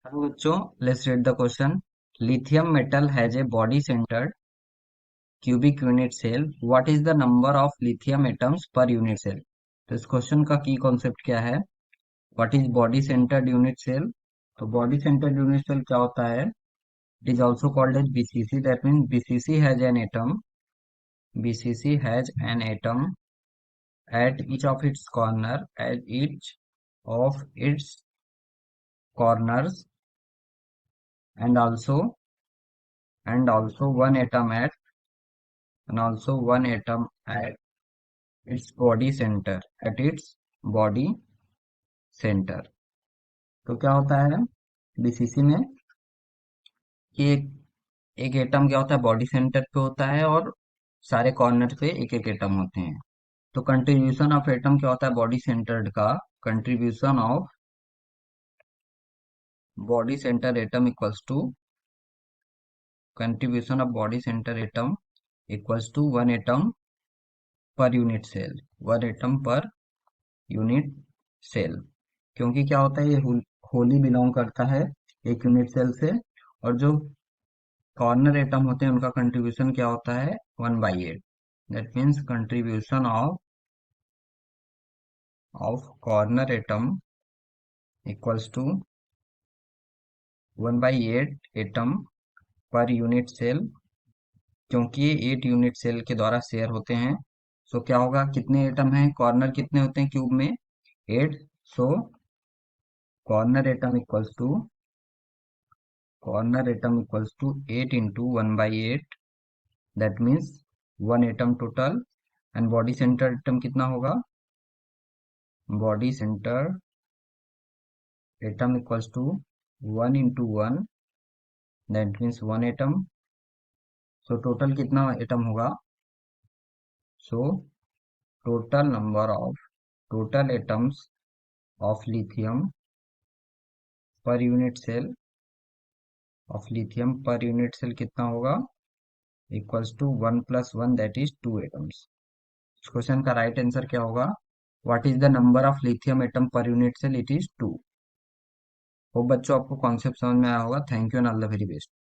Hello बच्चों, let's read the question. Lithium metal has a body centred cubic unit cell. What is the number of lithium atoms per unit cell? तो इस question का key concept क्या है? What is body centred unit cell? तो body centred unit cell क्या होता है? It is also called as BCC. That means BCC has an atom. BCC has an atom at each of its corner, at each of its corners, and also one atom at its body center, at its body center। तो क्या होता है BCC में कि एक atom क्या होता है, बॉडी सेंटर पे होता है और सारे कॉर्नर पे एक एक एटम होते हैं। तो कंट्रीब्यूशन ऑफ एटम क्या होता है बॉडी सेंटर्ड का? Contribution of body centre atom equals to contribution of body centre atom equals to one atom per unit cell. One atom per unit cell. क्योंकि क्या होता है, ये होली बिलोंग करता है एक यूनिट सेल से। और जो कॉर्नर एटम होते हैं उनका कंट्रीब्यूशन क्या होता है, 1/8। That means contribution of corner atom equals to 1/8 atom per unit cell. क्योंकि ये 8 यूनिट सेल के द्वारा शेयर होते हैं। सो क्या होगा, कितने एटम हैं, कॉर्नर कितने होते हैं क्यूब में? 8। So corner atom equals to 8 into 1/8। That means 1 atom total. And body centre atom कितना होगा? Body centre atom equals to 1 into 1। That means 1 atom. So total कितना एटम होगा? So total atoms of lithium per unit cell कितना होगा? Equals to 1+1, that is 2 atoms. इस question का right answer क्या होगा? What is the number of lithium atom per unit cell? It is 2। Hope बच्चों आपको कॉन्सेप्ट समझ में आया होगा। Thank you and all the very best.